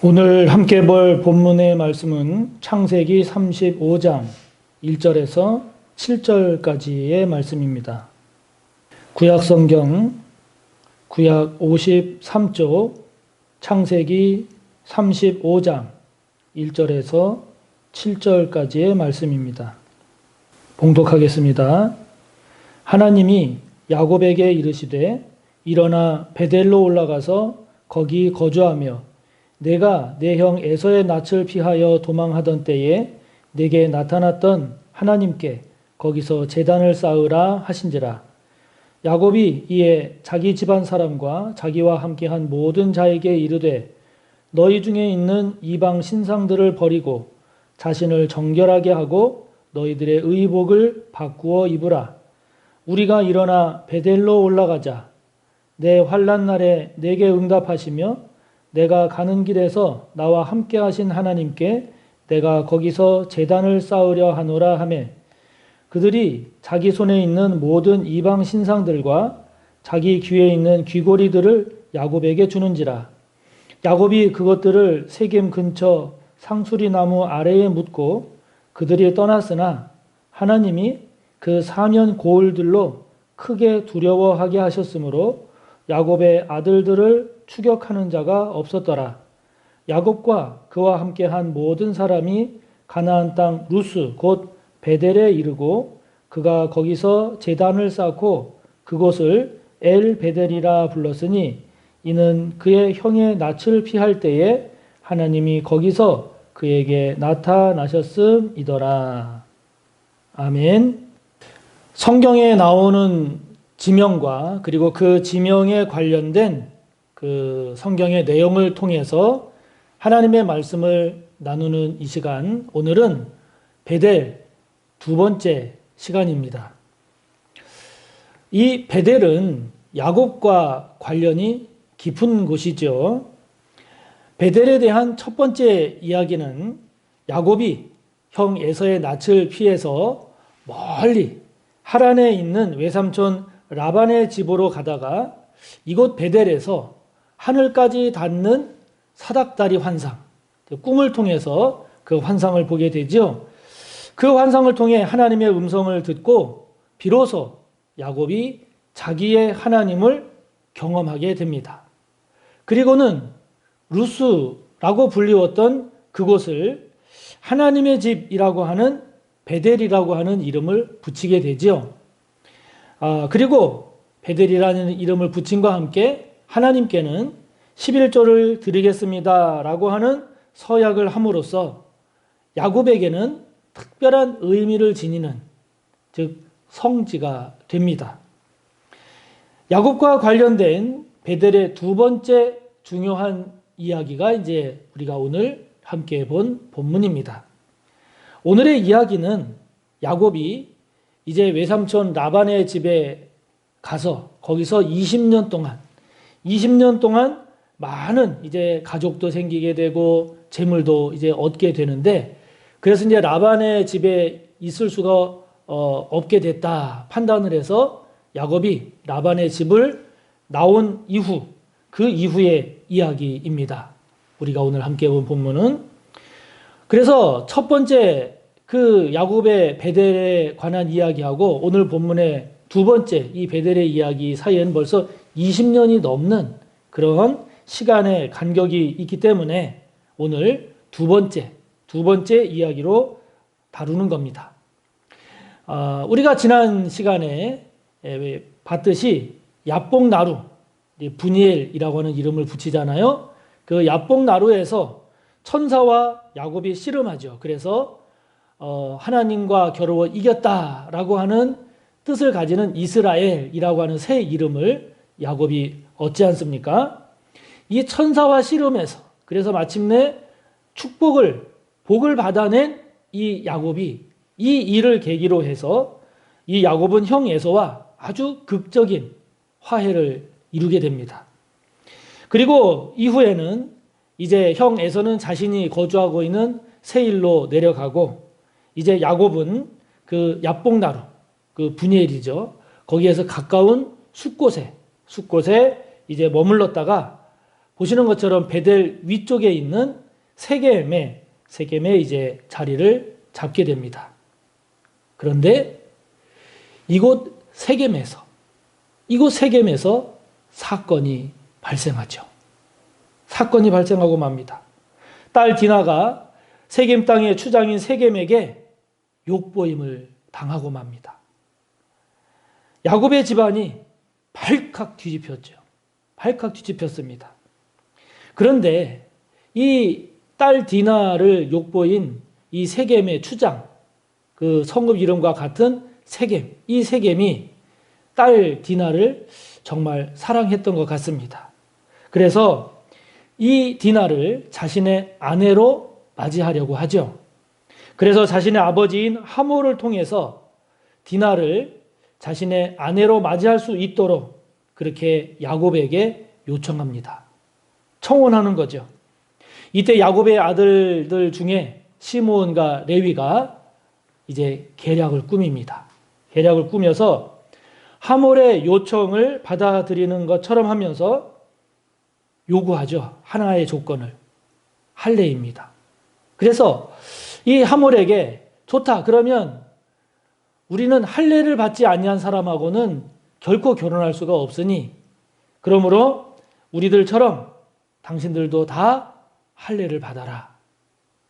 오늘 함께 볼 본문의 말씀은 창세기 35장 1절에서 7절까지의 말씀입니다. 구약성경 구약 53쪽 창세기 35장 1절에서 7절까지의 말씀입니다. 봉독하겠습니다. 하나님이 야곱에게 이르시되 일어나 베델로 올라가서 거기 거주하며 내가 내 형 에서의 낯을 피하여 도망하던 때에 내게 나타났던 하나님께 거기서 제단을 쌓으라 하신지라. 야곱이 이에 자기 집안 사람과 자기와 함께한 모든 자에게 이르되 너희 중에 있는 이방 신상들을 버리고 자신을 정결하게 하고 너희들의 의복을 바꾸어 입으라. 우리가 일어나 베델로 올라가자. 내 환난 날에 내게 응답하시며 내가 가는 길에서 나와 함께 하신 하나님께 내가 거기서 제단을 쌓으려 하노라 하매 그들이 자기 손에 있는 모든 이방 신상들과 자기 귀에 있는 귀고리들을 야곱에게 주는지라. 야곱이 그것들을 세겜 근처 상수리 나무 아래에 묻고 그들이 떠났으나 하나님이 그 사면 고을들로 크게 두려워하게 하셨으므로 야곱의 아들들을 추격하는 자가 없었더라. 야곱과 그와 함께한 모든 사람이 가나안 땅 루스 곧 베델에 이르고 그가 거기서 제단을 쌓고 그곳을 엘 베델이라 불렀으니 이는 그의 형의 낯을 피할 때에 하나님이 거기서 그에게 나타나셨음이더라. 아멘. 성경에 나오는 지명과 그리고 그 지명에 관련된 그 성경의 내용을 통해서 하나님의 말씀을 나누는 이 시간, 오늘은 베델 두 번째 시간입니다. 이 베델은 야곱과 관련이 깊은 곳이죠. 베델에 대한 첫 번째 이야기는 야곱이 형 에서의 낯을 피해서 멀리 하란에 있는 외삼촌 라반의 집으로 가다가 이곳 베델에서 하늘까지 닿는 사닥다리 환상, 꿈을 통해서 그 환상을 보게 되죠. 그 환상을 통해 하나님의 음성을 듣고 비로소 야곱이 자기의 하나님을 경험하게 됩니다. 그리고는 루스라고 불리웠던 그곳을 하나님의 집이라고 하는 베델이라고 하는 이름을 붙이게 되죠. 그리고 베델이라는 이름을 붙임과 함께 하나님께는 11조를 드리겠습니다 라고 하는 서약을 함으로써 야곱에게는 특별한 의미를 지니는, 즉 성지가 됩니다. 야곱과 관련된 베델의 두 번째 중요한 이야기가 이제 우리가 오늘 함께 본 본문입니다. 오늘의 이야기는 야곱이 이제 외삼촌 라반의 집에 가서 거기서 20년 동안 많은 이제 가족도 생기게 되고 재물도 이제 얻게 되는데, 그래서 이제 라반의 집에 있을 수가 없게 됐다 판단을 해서 야곱이 라반의 집을 나온 이후, 그 이후의 이야기입니다. 우리가 오늘 함께 본 본문은. 그래서 첫 번째 그 야곱의 베델에 관한 이야기하고 오늘 본문의 두 번째 이 베델의 이야기 사이에는 벌써 20년이 넘는 그런 시간의 간격이 있기 때문에 오늘 두 번째 이야기로 다루는 겁니다. 우리가 지난 시간에 봤듯이 야복나루, 브니엘이라고 하는 이름을 붙이잖아요. 그 야복나루에서 천사와 야곱이 씨름하죠. 그래서 하나님과 겨루어 이겼다라고 하는 뜻을 가지는 이스라엘이라고 하는 새 이름을 야곱이 얻지 않습니까? 이 천사와 씨름에서 그래서 마침내 복을 받아낸 이 야곱이 이 일을 계기로 해서 이 야곱은 형 에서와 아주 극적인 화해를 이루게 됩니다. 그리고 이후에는 이제 형 에서는 자신이 거주하고 있는 세일로 내려가고 이제 야곱은 그 야복나루, 그 브니엘이죠. 거기에서 가까운 숫곳에 이제 머물렀다가 보시는 것처럼 베델 위쪽에 있는 세겜에 이제 자리를 잡게 됩니다. 그런데 이곳 세겜에서 사건이 발생하죠. 사건이 발생하고 맙니다. 딸 디나가 세겜 땅의 추장인 세겜에게 욕보임을 당하고 맙니다. 야곱의 집안이 발칵 뒤집혔습니다. 그런데 이 딸 디나를 욕보인 이 세겜의 추장, 그 성읍 이름과 같은 세겜, 이 세겜이 딸 디나를 정말 사랑했던 것 같습니다. 그래서 이 디나를 자신의 아내로 맞이하려고 하죠. 그래서 자신의 아버지인 하몰을 통해서 디나를 자신의 아내로 맞이할 수 있도록 그렇게 야곱에게 요청합니다. 청혼하는 거죠. 이때 야곱의 아들들 중에 시므온과 레위가 이제 계략을 꾸밉니다. 계략을 꾸며서 하몰의 요청을 받아들이는 것처럼 하면서 요구하죠. 하나의 조건을. 할례입니다. 그래서 이 하몰에게 좋다. 그러면 우리는 할례를 받지 아니한 사람하고는 결코 결혼할 수가 없으니 그러므로 우리들처럼 당신들도 다 할례를 받아라.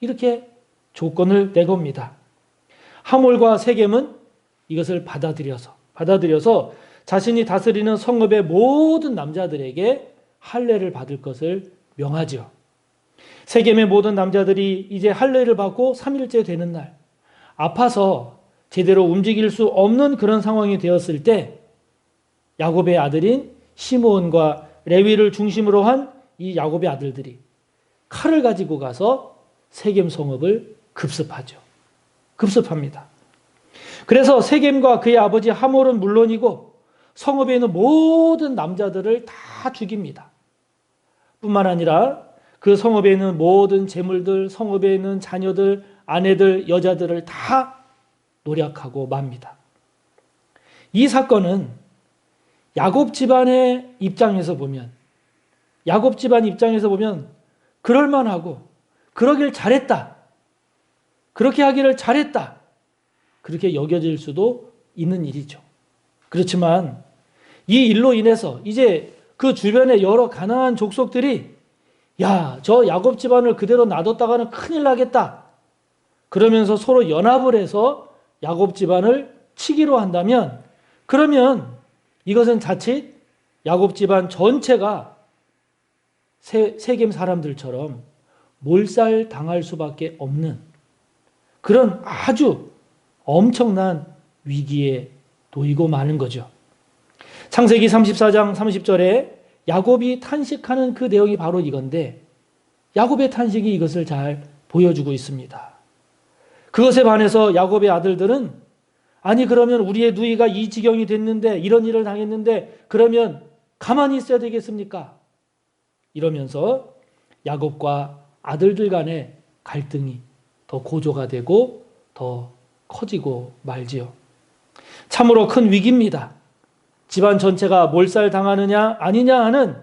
이렇게 조건을 내겁니다. 하몰과 세겜은 이것을 받아들여서 자신이 다스리는 성읍의 모든 남자들에게 할례를 받을 것을 명하죠. 세겜의 모든 남자들이 이제 할례를 받고 3일째 되는 날 아파서 제대로 움직일 수 없는 그런 상황이 되었을 때 야곱의 아들인 시므온과 레위를 중심으로 한 이 야곱의 아들들이 칼을 가지고 가서 세겜 성읍을 급습합니다. 그래서 세겜과 그의 아버지 하몰은 물론이고 성읍에 있는 모든 남자들을 다 죽입니다. 뿐만 아니라 그 성읍에 있는 모든 재물들, 성읍에 있는 자녀들, 아내들, 여자들을 다 노략하고 맙니다. 이 사건은 야곱 집안의 입장에서 보면 그럴만하고 그러길 잘했다. 그렇게 하기를 잘했다. 그렇게 여겨질 수도 있는 일이죠. 그렇지만 이 일로 인해서 이제 그 주변의 여러 가나안 족속들이 야, 저 야곱 집안을 그대로 놔뒀다가는 큰일 나겠다. 그러면서 서로 연합을 해서 야곱 집안을 치기로 한다면 그러면 이것은 자칫 야곱 집안 전체가 세겜 사람들처럼 몰살당할 수밖에 없는 그런 아주 엄청난 위기에 놓이고 마는 거죠. 창세기 34장 30절에 야곱이 탄식하는 그 내용이 바로 이건데 야곱의 탄식이 이것을 잘 보여주고 있습니다. 그것에 반해서 야곱의 아들들은 아니 그러면 우리의 누이가 이 지경이 됐는데 이런 일을 당했는데 그러면 가만히 있어야 되겠습니까? 이러면서 야곱과 아들들 간의 갈등이 더 고조가 되고 더 커지고 말지요. 참으로 큰 위기입니다. 집안 전체가 몰살당하느냐 아니냐 하는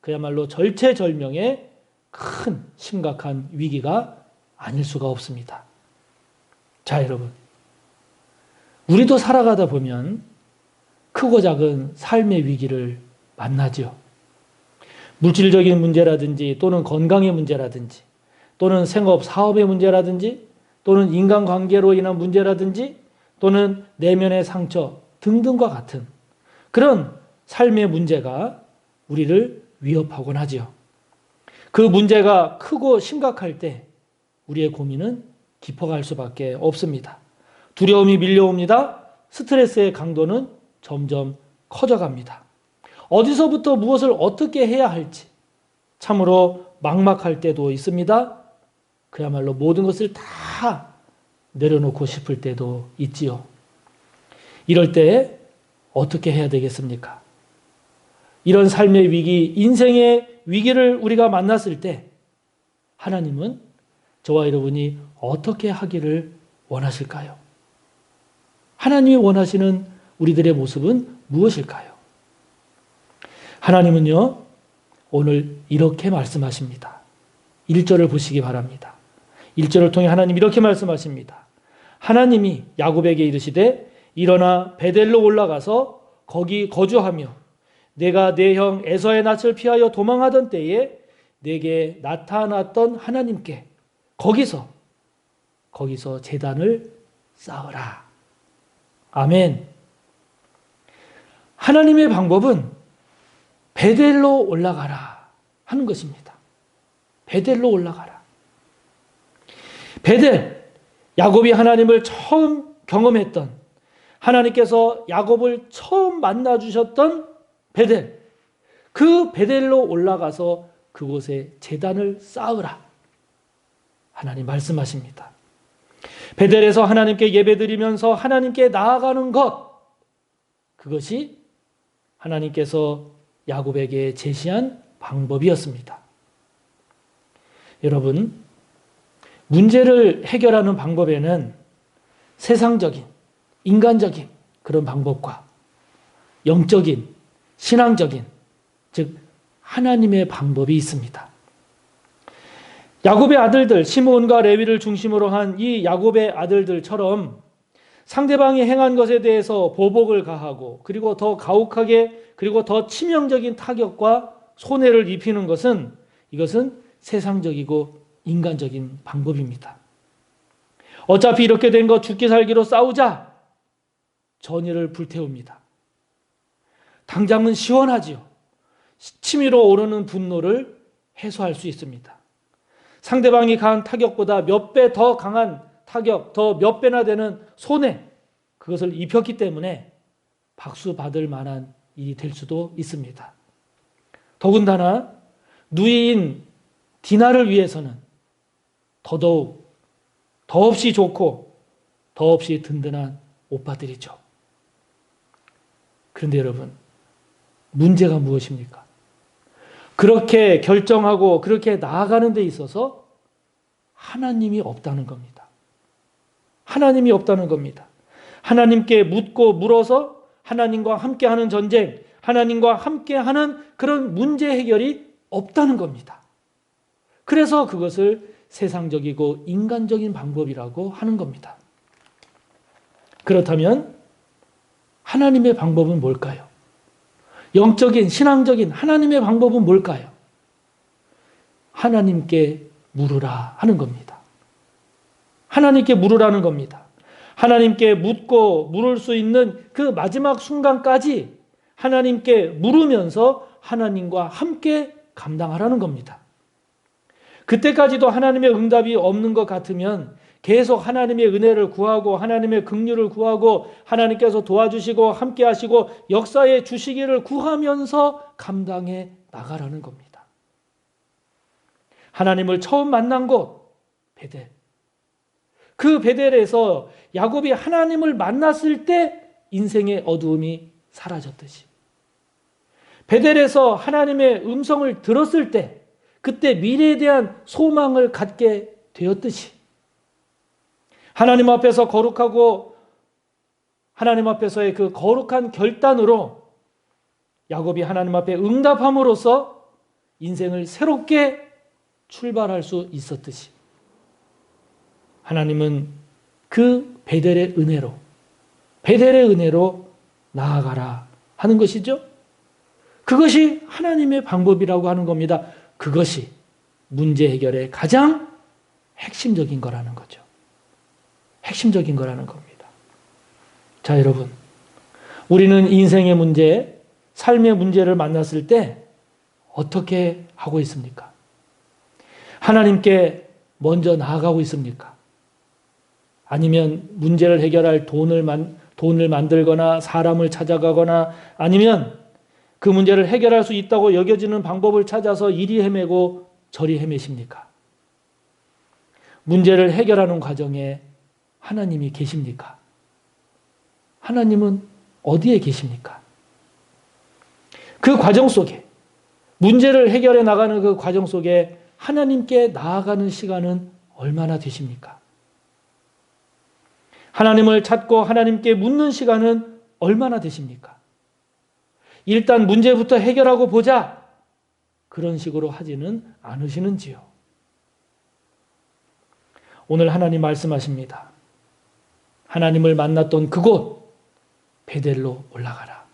그야말로 절체절명의 큰 심각한 위기가 아닐 수가 없습니다. 자, 여러분. 우리도 살아가다 보면 크고 작은 삶의 위기를 만나죠. 물질적인 문제라든지 또는 건강의 문제라든지 또는 생업, 사업의 문제라든지 또는 인간관계로 인한 문제라든지 또는 내면의 상처 등등과 같은 그런 삶의 문제가 우리를 위협하곤 하죠. 그 문제가 크고 심각할 때 우리의 고민은 깊어갈 수밖에 없습니다. 두려움이 밀려옵니다. 스트레스의 강도는 점점 커져갑니다. 어디서부터 무엇을 어떻게 해야 할지 참으로 막막할 때도 있습니다. 그야말로 모든 것을 다 내려놓고 싶을 때도 있지요. 이럴 때 어떻게 해야 되겠습니까? 이런 삶의 위기, 인생의 위기를 우리가 만났을 때 하나님은 저와 여러분이 어떻게 하기를 원하실까요? 하나님이 원하시는 우리들의 모습은 무엇일까요? 하나님은요, 오늘 이렇게 말씀하십니다. 1절을 보시기 바랍니다. 1절을 통해 하나님 이렇게 말씀하십니다. 하나님이 야곱에게 이르시되 일어나 베델로 올라가서 거기 거주하며 내가 내 형 에서의 낯을 피하여 도망하던 때에 내게 나타났던 하나님께 거기서 제단을 쌓으라. 아멘. 하나님의 방법은 베델로 올라가라 하는 것입니다. 베델로 올라가라. 베델, 야곱이 하나님을 처음 경험했던, 하나님께서 야곱을 처음 만나주셨던 베델, 그 베델로 올라가서 그곳에 제단을 쌓으라. 하나님 말씀하십니다. 베델에서 하나님께 예배드리면서 하나님께 나아가는 것, 그것이 하나님께서 야곱에게 제시한 방법이었습니다. 여러분, 문제를 해결하는 방법에는 세상적인, 인간적인 그런 방법과 영적인, 신앙적인, 즉 하나님의 방법이 있습니다. 야곱의 아들들 시므온과 레위를 중심으로 한 이 야곱의 아들들처럼 상대방이 행한 것에 대해서 보복을 가하고 그리고 더 가혹하게 그리고 더 치명적인 타격과 손해를 입히는 것은 이것은 세상적이고 인간적인 방법입니다. 어차피 이렇게 된 거 죽기 살기로 싸우자 전의를 불태웁니다. 당장은 시원하지요. 치밀어 오르는 분노를 해소할 수 있습니다. 상대방이 가한 타격보다 몇 배 더 강한 타격, 더 몇 배나 되는 손해, 그것을 입혔기 때문에 박수 받을 만한 일이 될 수도 있습니다. 더군다나 누이인 디나를 위해서는 더더욱 더없이 좋고 더없이 든든한 오빠들이죠. 그런데 여러분, 문제가 무엇입니까? 그렇게 결정하고 그렇게 나아가는 데 있어서 하나님이 없다는 겁니다. 하나님이 없다는 겁니다. 하나님께 묻고 물어서 하나님과 함께하는 전쟁, 하나님과 함께하는 그런 문제 해결이 없다는 겁니다. 그래서 그것을 세상적이고 인간적인 방법이라고 하는 겁니다. 그렇다면 하나님의 방법은 뭘까요? 영적인, 신앙적인 하나님의 방법은 뭘까요? 하나님께 물으라 하는 겁니다. 하나님께 물으라는 겁니다. 하나님께 묻고 물을 수 있는 그 마지막 순간까지 하나님께 물으면서 하나님과 함께 감당하라는 겁니다. 그때까지도 하나님의 응답이 없는 것 같으면 계속 하나님의 은혜를 구하고 하나님의 긍휼을 구하고 하나님께서 도와주시고 함께 하시고 역사에 주시기를 구하면서 감당해 나가라는 겁니다. 하나님을 처음 만난 곳 베델. 그 베델에서 야곱이 하나님을 만났을 때 인생의 어두움이 사라졌듯이 베델에서 하나님의 음성을 들었을 때 그때 미래에 대한 소망을 갖게 되었듯이 하나님 앞에서 거룩하고 하나님 앞에서의 그 거룩한 결단으로 야곱이 하나님 앞에 응답함으로써 인생을 새롭게 출발할 수 있었듯이 하나님은 그 베델의 은혜로 나아가라 하는 것이죠. 그것이 하나님의 방법이라고 하는 겁니다. 그것이 문제 해결의 가장 핵심적인 거라는 거죠. 핵심적인 거라는 겁니다. 자, 여러분, 우리는 인생의 문제, 삶의 문제를 만났을 때 어떻게 하고 있습니까? 하나님께 먼저 나아가고 있습니까? 아니면 문제를 해결할 돈을 만들거나 사람을 찾아가거나 아니면 그 문제를 해결할 수 있다고 여겨지는 방법을 찾아서 이리 헤매고 저리 헤매십니까? 문제를 해결하는 과정에 하나님이 계십니까? 하나님은 어디에 계십니까? 그 과정 속에 문제를 해결해 나가는 그 과정 속에 하나님께 나아가는 시간은 얼마나 되십니까? 하나님을 찾고 하나님께 묻는 시간은 얼마나 되십니까? 일단 문제부터 해결하고 보자. 그런 식으로 하지는 않으시는지요? 오늘 하나님 말씀하십니다. 하나님을 만났던 그곳 베델로 올라가라.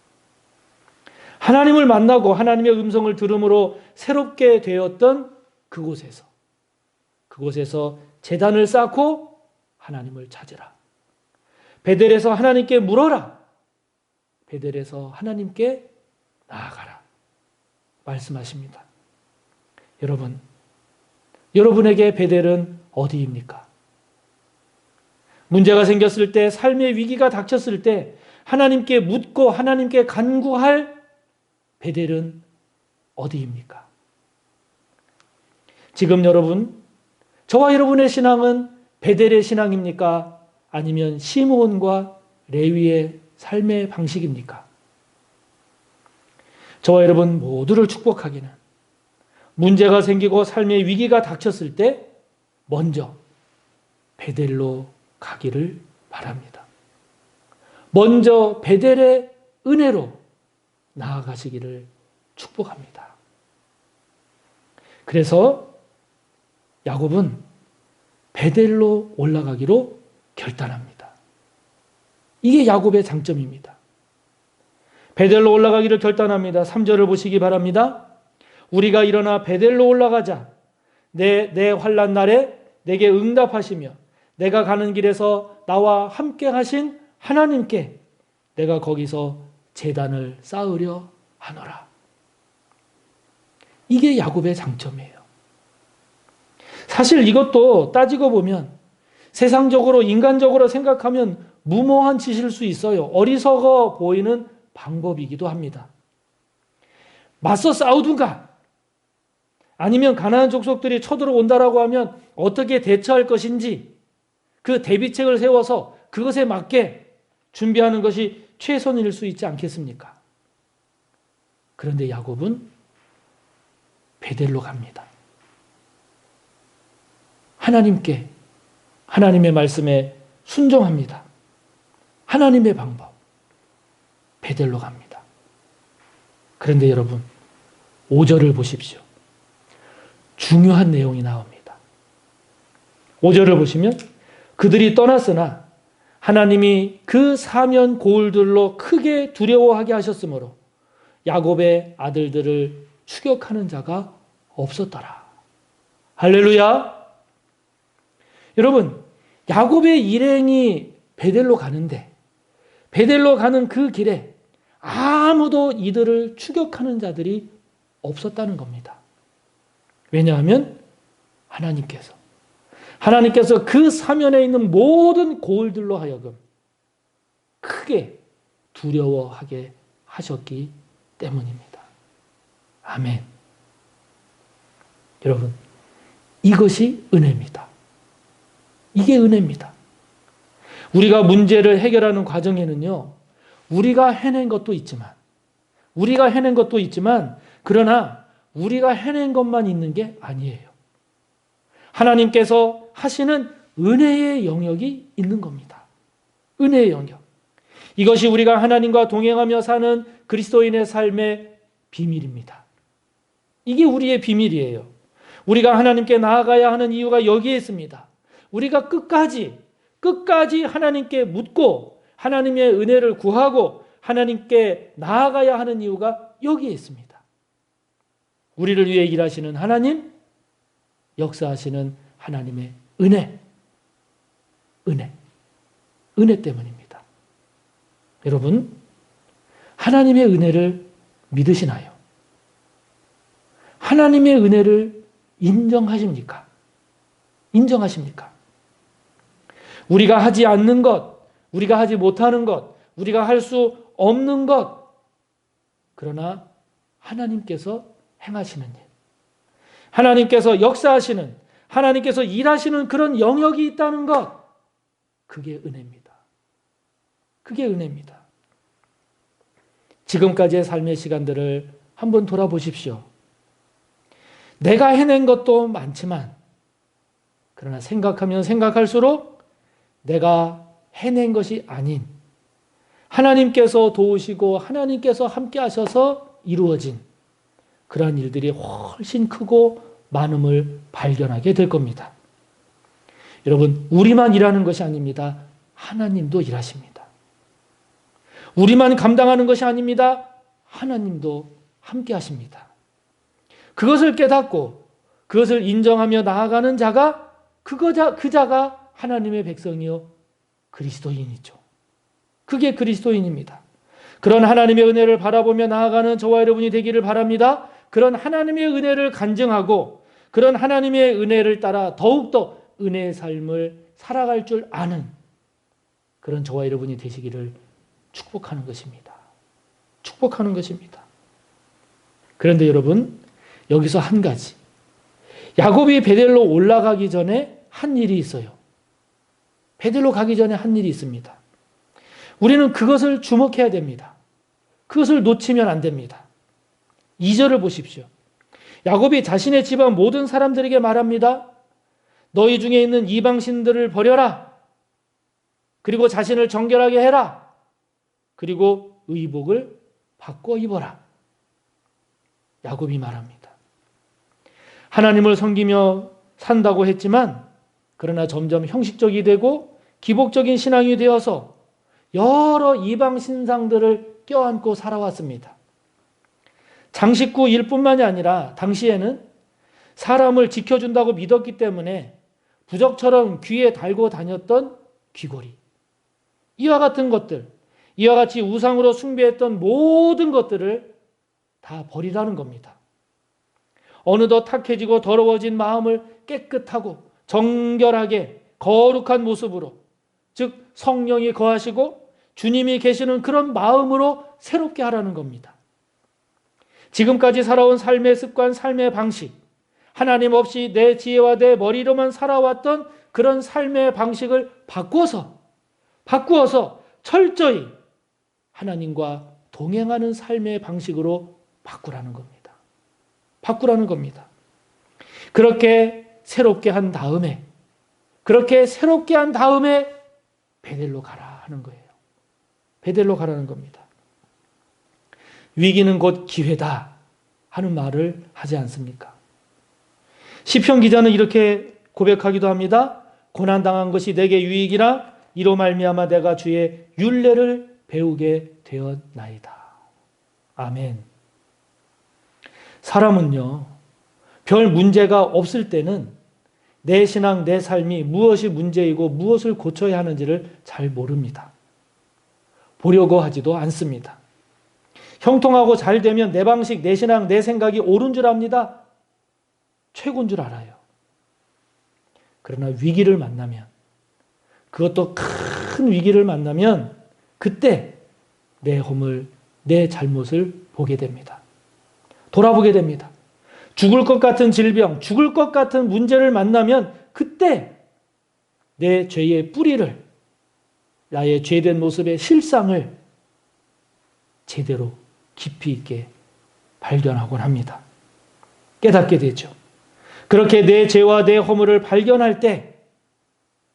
하나님을 만나고 하나님의 음성을 들음으로 새롭게 되었던 그곳에서 제단을 쌓고 하나님을 찾으라. 베델에서 하나님께 물어라. 베델에서 하나님께 나아가라. 말씀하십니다. 여러분, 여러분에게 베델은 어디입니까? 문제가 생겼을 때, 삶의 위기가 닥쳤을 때 하나님께 묻고 하나님께 간구할 베델은 어디입니까? 지금 여러분, 저와 여러분의 신앙은 베델의 신앙입니까? 아니면 시므온과 레위의 삶의 방식입니까? 저와 여러분 모두를 축복하기는 문제가 생기고 삶의 위기가 닥쳤을 때 먼저 베델로 가기를 바랍니다. 먼저 베델의 은혜로 나아가시기를 축복합니다. 그래서 야곱은 베델로 올라가기로 결단합니다. 이게 야곱의 장점입니다. 베델로 올라가기를 결단합니다. 3절을 보시기 바랍니다. 우리가 일어나 베델로 올라가자. 내 환난 날에 내게 응답하시며 내가 가는 길에서 나와 함께 하신 하나님께 내가 거기서 제단을 쌓으려 하노라. 이게 야곱의 장점이에요. 사실 이것도 따지고 보면 세상적으로 인간적으로 생각하면 무모한 짓일 수 있어요. 어리석어 보이는 방법이기도 합니다. 맞서 싸우든가 아니면 가나안 족속들이 쳐들어온다라고 하면 어떻게 대처할 것인지 그 대비책을 세워서 그것에 맞게 준비하는 것이 최선일 수 있지 않겠습니까? 그런데 야곱은 베델로 갑니다. 하나님께, 하나님의 말씀에 순종합니다. 하나님의 방법, 베델로 갑니다. 그런데 여러분, 5절을 보십시오. 중요한 내용이 나옵니다. 5절을 보시면 그들이 떠났으나 하나님이 그 사면 고울들로 크게 두려워하게 하셨으므로 야곱의 아들들을 추격하는 자가 없었더라. 할렐루야. 여러분, 야곱의 일행이 베델로 가는데 베델로 가는 그 길에 아무도 이들을 추격하는 자들이 없었다는 겁니다. 왜냐하면 하나님께서 그 사면에 있는 모든 고을들로 하여금 크게 두려워하게 하셨기 때문입니다. 아멘. 여러분, 이것이 은혜입니다. 이게 은혜입니다. 우리가 문제를 해결하는 과정에는요, 우리가 해낸 것도 있지만, 그러나 우리가 해낸 것만 있는 게 아니에요. 하나님께서 하시는 은혜의 영역이 있는 겁니다. 은혜의 영역. 이것이 우리가 하나님과 동행하며 사는 그리스도인의 삶의 비밀입니다. 이게 우리의 비밀이에요. 우리가 하나님께 나아가야 하는 이유가 여기에 있습니다. 우리가 끝까지 하나님께 묻고 하나님의 은혜를 구하고 하나님께 나아가야 하는 이유가 여기에 있습니다. 우리를 위해 일하시는 하나님, 역사하시는 하나님의 은혜 때문입니다. 여러분, 하나님의 은혜를 믿으시나요? 하나님의 은혜를 인정하십니까? 우리가 하지 않는 것, 우리가 하지 못하는 것, 우리가 할 수 없는 것, 그러나 하나님께서 행하시는 일, 하나님께서 역사하시는, 하나님께서 일하시는 그런 영역이 있다는 것, 그게 은혜입니다. 그게 은혜입니다. 지금까지의 삶의 시간들을 한번 돌아보십시오. 내가 해낸 것도 많지만, 그러나 생각하면 생각할수록 내가 해낸 것이 아닌 하나님께서 도우시고 하나님께서 함께 하셔서 이루어진 그러한 일들이 훨씬 크고 많음을 발견하게 될 겁니다. 여러분, 우리만 일하는 것이 아닙니다. 하나님도 일하십니다. 우리만 감당하는 것이 아닙니다. 하나님도 함께 하십니다. 그것을 깨닫고 그것을 인정하며 나아가는 자가 그 자가 하나님의 백성이요 그리스도인이죠. 그게 그리스도인입니다. 그런 하나님의 은혜를 바라보며 나아가는 저와 여러분이 되기를 바랍니다. 그런 하나님의 은혜를 간증하고 그런 하나님의 은혜를 따라 더욱더 은혜의 삶을 살아갈 줄 아는 그런 저와 여러분이 되시기를 축복하는 것입니다. 축복하는 것입니다. 그런데 여러분, 여기서 한 가지. 야곱이 베델로 올라가기 전에 한 일이 있어요. 베델로 가기 전에 한 일이 있습니다. 우리는 그것을 주목해야 됩니다. 그것을 놓치면 안 됩니다. 2절을 보십시오. 야곱이 자신의 집안 모든 사람들에게 말합니다. 너희 중에 있는 이방신들을 버려라. 그리고 자신을 정결하게 해라. 그리고 의복을 바꿔 입어라. 야곱이 말합니다. 하나님을 섬기며 산다고 했지만 그러나 점점 형식적이 되고 기복적인 신앙이 되어서 여러 이방 신상들을 껴안고 살아왔습니다. 장식구 일뿐만이 아니라 당시에는 사람을 지켜준다고 믿었기 때문에 부적처럼 귀에 달고 다녔던 귀걸이, 이와 같은 것들, 이와 같이 우상으로 숭배했던 모든 것들을 다 버리라는 겁니다. 어느덧 탁해지고 더러워진 마음을 깨끗하고 정결하게 거룩한 모습으로, 즉 성령이 거하시고 주님이 계시는 그런 마음으로 새롭게 하라는 겁니다. 지금까지 살아온 삶의 습관, 삶의 방식, 하나님 없이 내 지혜와 내 머리로만 살아왔던 그런 삶의 방식을 바꾸어서 철저히 하나님과 동행하는 삶의 방식으로 바꾸라는 겁니다. 바꾸라는 겁니다. 그렇게 새롭게 한 다음에 베델로 가라 하는 거예요. 베델로 가라는 겁니다. 위기는 곧 기회다 하는 말을 하지 않습니까? 시편 기자는 이렇게 고백하기도 합니다. 고난당한 것이 내게 유익이라 이로 말미암아 내가 주의 율례를 배우게 되었나이다. 아멘. 사람은요, 별 문제가 없을 때는 내 신앙, 내 삶이 무엇이 문제이고 무엇을 고쳐야 하는지를 잘 모릅니다. 보려고 하지도 않습니다. 형통하고 잘 되면 내 방식, 내 신앙, 내 생각이 옳은 줄 압니다. 최고인 줄 알아요. 그러나 위기를 만나면, 그것도 큰 위기를 만나면 그때 내 허물, 내 잘못을 보게 됩니다. 돌아보게 됩니다. 죽을 것 같은 질병, 죽을 것 같은 문제를 만나면 그때 내 죄의 뿌리를, 나의 죄된 모습의 실상을 제대로 깊이 있게 발견하곤 합니다. 깨닫게 되죠. 그렇게 내 죄와 내 허물을 발견할 때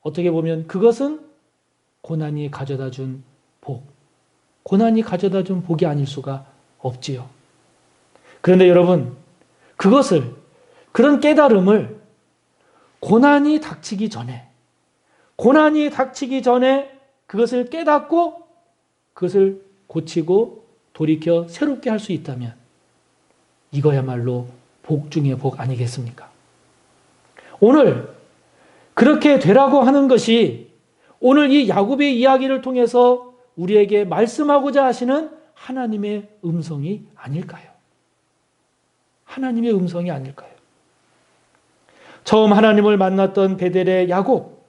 어떻게 보면 그것은 고난이 가져다 준 복, 고난이 가져다 준 복이 아닐 수가 없지요. 그런데 여러분, 그런 깨달음을 고난이 닥치기 전에 그것을 깨닫고 그것을 고치고 돌이켜 새롭게 할 수 있다면 이거야말로 복 중의 복 아니겠습니까? 오늘 그렇게 되라고 하는 것이 오늘 이 야곱의 이야기를 통해서 우리에게 말씀하고자 하시는 하나님의 음성이 아닐까요? 하나님의 음성이 아닐까요? 처음 하나님을 만났던 베델의 야곱,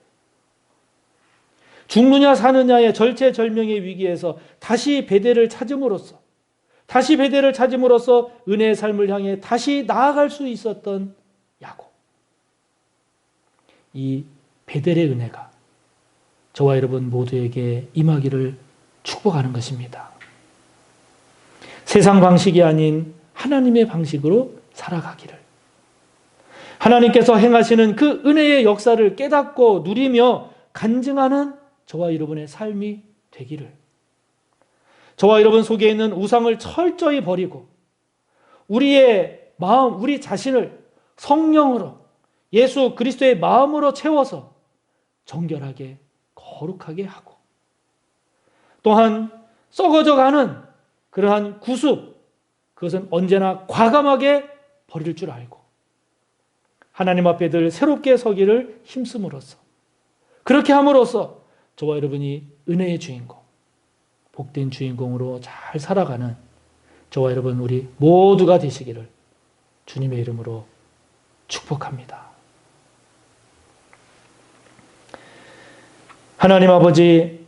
죽느냐 사느냐의 절체절명의 위기에서 다시 베델을 찾음으로써 은혜의 삶을 향해 다시 나아갈 수 있었던 야곱. 이 베델의 은혜가 저와 여러분 모두에게 임하기를 축복하는 것입니다. 세상 방식이 아닌 하나님의 방식으로 살아가기를, 하나님께서 행하시는 그 은혜의 역사를 깨닫고 누리며 간증하는 저와 여러분의 삶이 되기를, 저와 여러분 속에 있는 우상을 철저히 버리고 우리의 마음, 우리 자신을 성령으로 예수 그리스도의 마음으로 채워서 정결하게 거룩하게 하고, 또한 썩어져가는 그러한 구습, 그것은 언제나 과감하게 버릴 줄 알고 하나님 앞에 늘 새롭게 서기를 힘씀으로써, 그렇게 함으로써 저와 여러분이 은혜의 주인공, 복된 주인공으로 잘 살아가는 저와 여러분 우리 모두가 되시기를 주님의 이름으로 축복합니다. 하나님 아버지,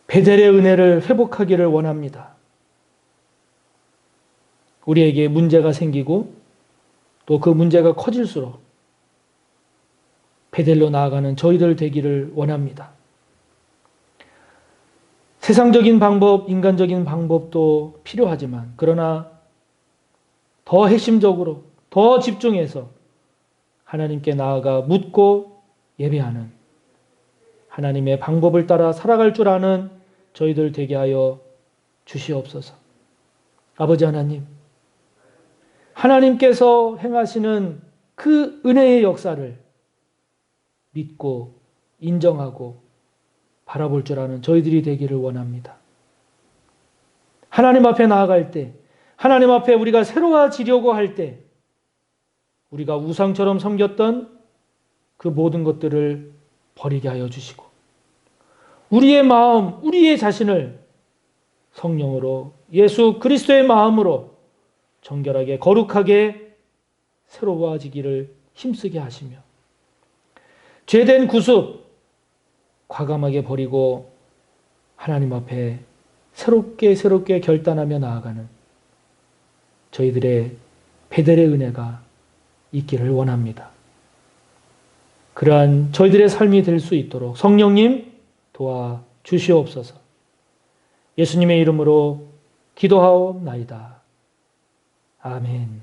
베델의 은혜를 회복하기를 원합니다. 우리에게 문제가 생기고 또 그 문제가 커질수록 베델로 나아가는 저희들 되기를 원합니다. 세상적인 방법, 인간적인 방법도 필요하지만, 그러나 더 핵심적으로, 더 집중해서 하나님께 나아가 묻고 예배하는, 하나님의 방법을 따라 살아갈 줄 아는 저희들 되게 하여 주시옵소서. 아버지 하나님, 하나님께서 행하시는 그 은혜의 역사를 믿고 인정하고 바라볼 줄 아는 저희들이 되기를 원합니다. 하나님 앞에 나아갈 때, 하나님 앞에 우리가 새로워지려고 할 때, 우리가 우상처럼 섬겼던 그 모든 것들을 버리게 하여 주시고, 우리의 마음, 우리의 자신을 성령으로 예수 그리스도의 마음으로 정결하게 거룩하게 새로워지기를 힘쓰게 하시며, 죄된 구습 과감하게 버리고 하나님 앞에 새롭게 결단하며 나아가는 저희들의 베델의 은혜가 있기를 원합니다. 그러한 저희들의 삶이 될 수 있도록 성령님 도와 주시옵소서. 예수님의 이름으로 기도하옵나이다. 아멘.